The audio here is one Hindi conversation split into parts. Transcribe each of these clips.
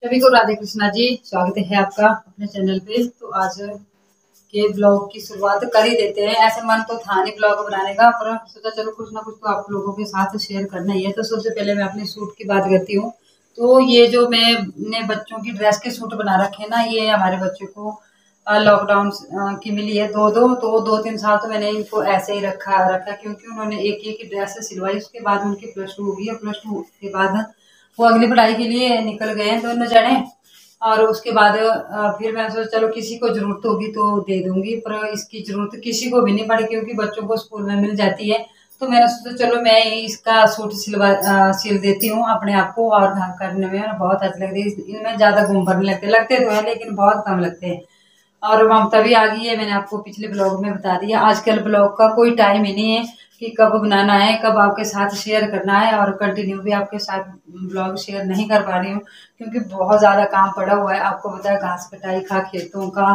सभी को राधे कृष्णा जी। स्वागत है आपका अपने चैनल पे। तो आज के ब्लॉग की शुरुआत कर ही देते हैं। ऐसे मन तो था नहीं ब्लॉग बनाने का, पर सोचा चलो कुछ ना कुछ तो आप लोगों के साथ शेयर करना ही है। तो सबसे पहले मैं अपने सूट की बात करती हूँ। तो ये जो मैंने बच्चों की ड्रेस के सूट बना रखे हैं ना, ये हमारे बच्चों को लॉकडाउन की मिली है। तो 2-3 साल तो मैंने इनको ऐसे ही रखा क्योंकि उन्होंने एक एक ड्रेस सिलवाई। उसके बाद उनकी +2 हो गई है। +2 के बाद वो अगली पढ़ाई के लिए निकल गए हैं दोनों जने। और उसके बाद फिर मैं सोचा चलो किसी को जरूरत होगी तो दे दूंगी, पर इसकी जरूरत किसी को भी नहीं पड़ी क्योंकि बच्चों को स्कूल में मिल जाती है। तो मैंने सोचा चलो मैं इसका सूट सिल देती हूँ अपने आप को। और करने में बहुत अच्छे लगते हैं। इनमें ज्यादा घूम नहीं लगते तो है, लेकिन बहुत कम लगते हैं। और ममता भी आ गई है। मैंने आपको पिछले ब्लॉग में बता दिया। आजकल ब्लॉग का कोई टाइम ही नहीं है कि कब बनाना है, कब आपके साथ शेयर करना है। और कंटिन्यू भी आपके साथ ब्लॉग शेयर नहीं कर पा रही हूँ क्योंकि बहुत ज़्यादा काम पड़ा हुआ है। आपको पता है घास कटाई का, खेतों का,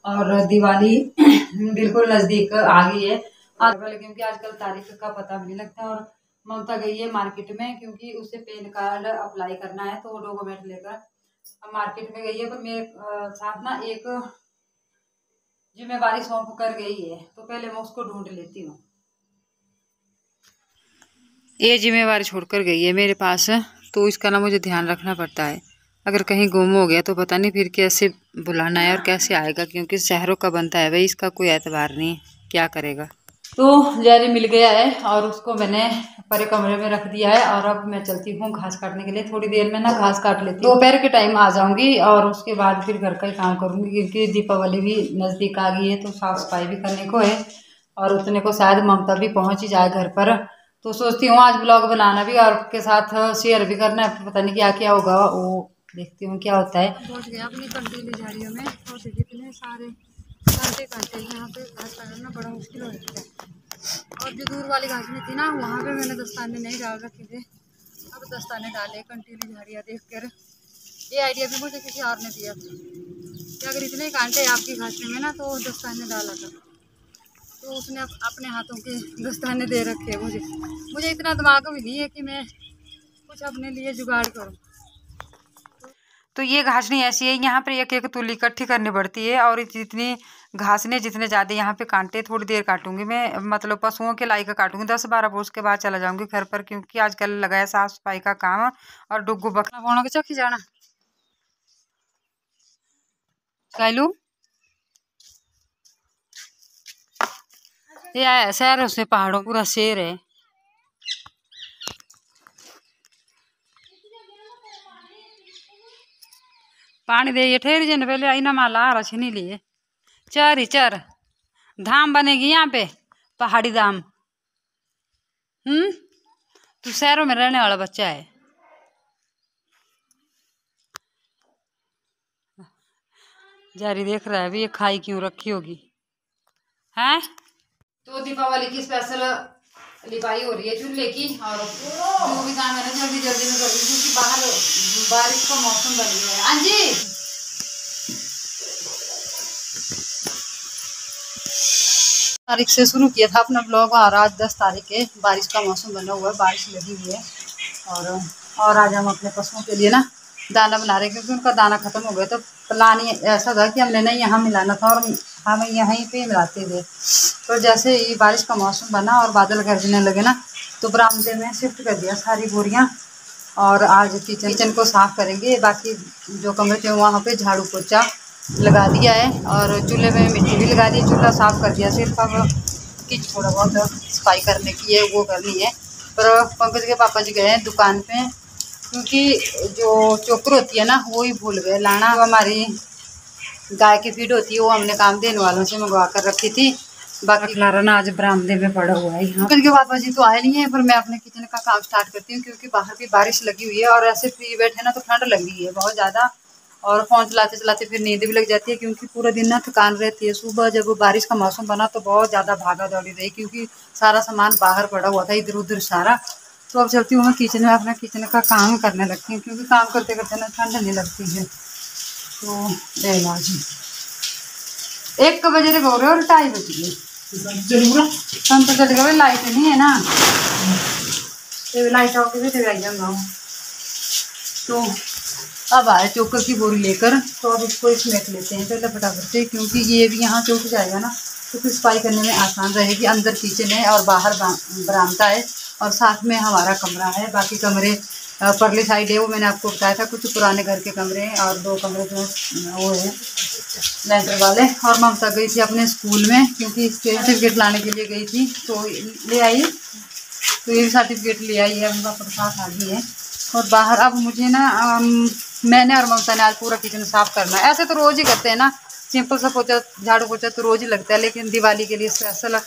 और दिवाली बिल्कुल नज़दीक आ गई है आजकल, क्योंकि आजकल तारीख का पता भी नहीं लगता। और ममता गई है मार्केट में क्योंकि उसे पैन कार्ड अप्लाई करना है, तो वो डॉक्यूमेंट लेकर मार्केट में गई है। पर मेरे साथ ना एक जिम्मेवारी सौंप कर गई है, तो पहले मैं उसको ढूंढ लेती हूँ। ये जिम्मेवारी छोड़कर गई है मेरे पास, तो इसका ना मुझे ध्यान रखना पड़ता है। अगर कहीं गुम हो गया तो पता नहीं फिर कैसे बुलाना है और कैसे आएगा, क्योंकि शहरों का बनता है भाई, इसका कोई एतबार नहीं, क्या करेगा। तो जैरी मिल गया है और उसको मैंने परे कमरे में रख दिया है। और अब मैं चलती हूँ घास काटने के लिए। थोड़ी देर में ना घास काट लेती हूँ, दोपहर के टाइम आ जाऊंगी और उसके बाद फिर घर का ही काम करूंगी क्योंकि दीपावली भी नजदीक आ गई है, तो साफ सफाई भी करने को है। और उतने को शायद ममता भी पहुंच ही जाए घर पर। तो सोचती हूँ आज ब्लॉग बनाना भी और आपके साथ शेयर भी करना है। पता नहीं क्या क्या होगा, वो देखती हूँ क्या होता है। पहुंच गया अपनी कंटीली झाड़ियों में और कितने सारे कांटे यहाँ पे घास काटना बड़ा मुश्किल हो जाता है। और जो दूर वाली घास में थी ना, वहाँ पे मैंने दस्ताने नहीं डाल रखे थे, अब दस्ताने डाले कंटीली झाड़ियाँ देख कर। ये आइडिया भी मुझे किसी और ने दिया था कि अगर इतने कांटे आपकी घास में ना तो दस्ताने डाला था। तो उसने अपने हाथों के दस्ताने दे रखे हैं मुझे इतना दिमाग भी नहीं है कि मैं कुछ अपने लिए जुगाड़ करूं। तो ये घासनी ऐसी है, यहाँ पे एक एक तुली इकट्ठी करनी पड़ती है। और जितनी घासने जितने ज़्यादा यहाँ पे कांटे, थोड़ी देर काटूंगी मैं, मतलब पशुओं के लायक काटूंगी 10-12 पोस के बाद चला जाऊंगी घर पर, क्योंकि आजकल लगा है साफ सफाई का काम। और डुग्गू बकरा बोना के चौकी जाना कैलू ये है शहरों से, पहाड़ों पूरा शेर है। पानी दे ये ठहर जन पहले आई ना माला रछ नहीं लिए चर ही चर धाम बनेगी यहाँ पे, पहाड़ी धाम। तू शहरों में रहने वाला बच्चा है। जारी देख रहा है अभी ये खाई क्यों रखी होगी हैं। तो दीपावली की स्पेशल लिपाई हो रही है चूल्हे की, और जो भी काम है ना जल्दी जल्दी में कर रही हूँ क्योंकि बाहर बारिश का मौसम बन गया है। हाँ जी, तारीख से शुरू किया था अपना ब्लॉग और आज 10 तारीख है। बारिश का मौसम बना हुआ है, बारिश लगी हुई है। और आज हम अपने पशुओं के लिए ना दाना बना रहे हैं क्योंकि उनका दाना खत्म हो गया। तो प्लान ऐसा था कि हमने ना यहाँ मिलाना था और हम यहीं पे मिलाते थे। तो जैसे ही बारिश का मौसम बना और बादल गरजने लगे ना, तो बरामदे में शिफ्ट कर दिया सारी बोरियाँ। और आज किचन को साफ करेंगे। बाकी जो कमरे थे वहाँ पे झाड़ू पोछा लगा दिया है और चूल्हे में मिट्टी भी लगा दी, चूल्हा साफ कर दिया। सिर्फ अब कि थोड़ा बहुत सफाई करने की है, वो करनी है। पर पंकज के पापा जी गए हैं दुकान पे क्योंकि जो चोकर होती है ना वो ही भूल गए लाना। जो हमारी गाय की फीड होती है वो हमने काम देने वालों से मंगवा कर रखी थी। बाकी खलारा ना आज बरामदे में पड़ा हुआ है। यहाँ के पापा जी तो आए नहीं है, पर मैं अपने किचन का काम स्टार्ट करती हूँ क्योंकि बाहर भी बारिश लगी हुई है और ऐसे फ्री बैठे ना तो ठंड लगी है बहुत ज़्यादा। और फ़ोन चलाते चलाते फिर नींद भी लग जाती है क्योंकि पूरा दिन ना थकान रहती है। सुबह जब बारिश का मौसम बना तो बहुत ज़्यादा भागा दौड़ी रही क्योंकि सारा सामान बाहर पड़ा हुआ था इधर उधर सारा। तो अब चलती हूँ मैं किचन में, अपना किचन का काम करने लगती हूँ क्योंकि काम करते करते ना ठंड नहीं लगती है। तो जी 1 बजे तक हो रहे और 2:30 बज गए। तो चलेगा भाई, लाइट नहीं है ना, लाइट आओगे भी तो आई जाऊँगा। तो अब आए चोकर की बोरी लेकर, तो अब इसको समेट लेते हैं पहले फटाफट से, क्योंकि ये भी यहाँ से उठ जाएगा ना तो फिर सफाई करने में आसान रहेगी। अंदर किचन है और बाहर बरामदा है और साथ में हमारा कमरा है। बाकी कमरे परली साइड है, वो मैंने आपको बताया था, कुछ पुराने घर के कमरे हैं और 2 कमरे जो वो है लेंटर वाले। और ममता गई थी अपने स्कूल में, क्योंकि इसके सर्टिफिकेट लाने के लिए गई थी, तो ले आई, तो ये सर्टिफिकेट ले आई है, उनका प्रसाद आ गई है। और बाहर अब मुझे ना मैंने और ममता ने आज पूरा किचन साफ करना है। ऐसे तो रोज़ ही करते हैं ना, सिंपल सा पोछा झाड़ू पोछा तो रोज़ ही लगता है, लेकिन दिवाली के लिए स्पेशल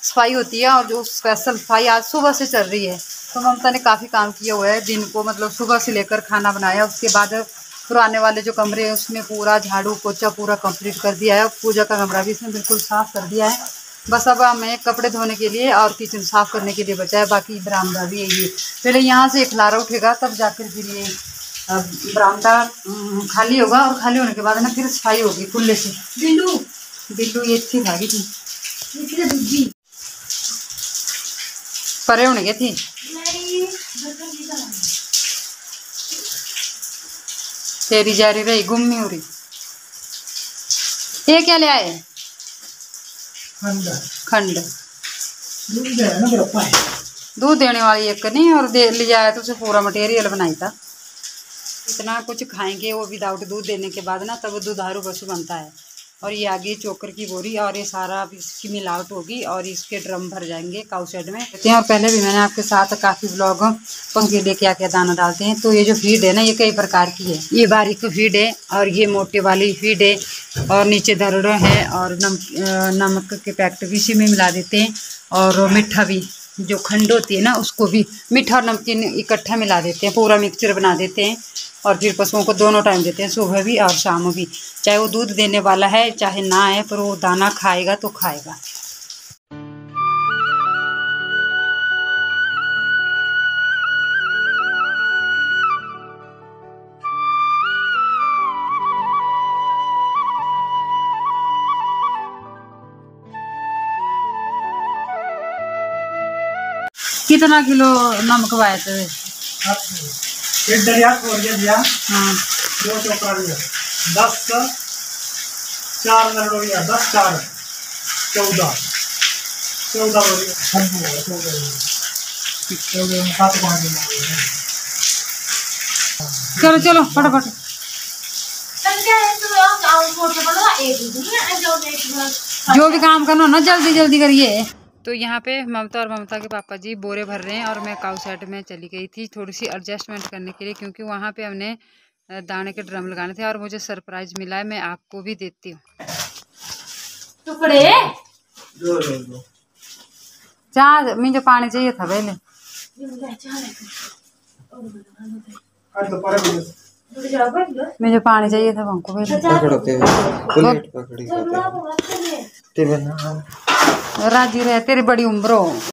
सफाई होती है और जो स्पेशल सफाई आज सुबह से चल रही है। तो ममता ने काफ़ी काम किया हुआ है दिन को, मतलब सुबह से लेकर खाना बनाया, उसके बाद पुराने वाले जो कमरे हैं उसमें पूरा झाड़ू पोछा पूरा कंप्लीट कर दिया है। पूजा का कमरा भी इसने बिल्कुल साफ़ कर दिया है। बस अब हमें कपड़े धोने के लिए और किचन साफ़ करने के लिए बचा है, बाकी बरामदा भी है। ये पहले यहाँ से एक खलारा उठेगा, तब जाकर फिर ये बरामदा खाली होगा, और खाली होने के बाद ना फिर सफाई होगी खुले से। बिल्लू बिल्लू ये थी भागी थी परे होने गए थी। तेरी जा रही गुम्मी हो रही। ये क्या ले आए? खंड दूध देने वाली एक नहीं, और दे लिया है तो उसे पूरा मटेरियल बनाई था। इतना कुछ खाएंगे वो विदाउट दूध देने के बाद ना, तब दुधारू पशु बनता है। और ये आगे चोकर की बोरी और ये सारा इसकी मिलावट होगी और इसके ड्रम भर जाएंगे काउ शेड में। और पहले भी मैंने आपके साथ काफ़ी ब्लॉग उसके लिए क्या क्या दाना डालते हैं। तो ये जो फीड है ना, ये कई प्रकार की है। ये बारीक फीड है और ये मोटे वाली फीड है, और नीचे दरड़ा है, और नमक के पैकेट भी इसी में मिला देते हैं, और मीठा भी जो खंड होती है ना उसको भी मीठा और नमकीन इकट्ठा मिला देते हैं, पूरा मिक्सचर बना देते हैं। और फिर पशुओं को दोनों टाइम देते हैं, सुबह भी और शाम भी। चाहे वो दूध देने वाला है चाहे ना है, पर वो दाना खाएगा तो खाएगा। कितना किलो नमक वाए थे? एक दरिया खोल के दिया। हाँ 2 चोपड़ा लिया, 10 का 4 नरड़ो लिया, 10 4 14 चलो चलो फटाफट। जो भी काम करना ना जल्दी जल्दी करिए। तो यहाँ पे ममता और ममता के पापा जी बोरे भर रहे हैं, और मैं काउ सेट में चली गई थी थोड़ी सी एडजस्टमेंट करने के लिए, क्योंकि वहाँ पे हमने दाने के ड्रम लगाने थे और मुझे सरप्राइज मिला है। मैं आपको भी देती हूँ टुकड़े। चाह मुझे पानी चाहिए था पहले, मुझे पानी चाहिए था हमको पहले। राजी रहे, तेरी बड़ी उम्र हो।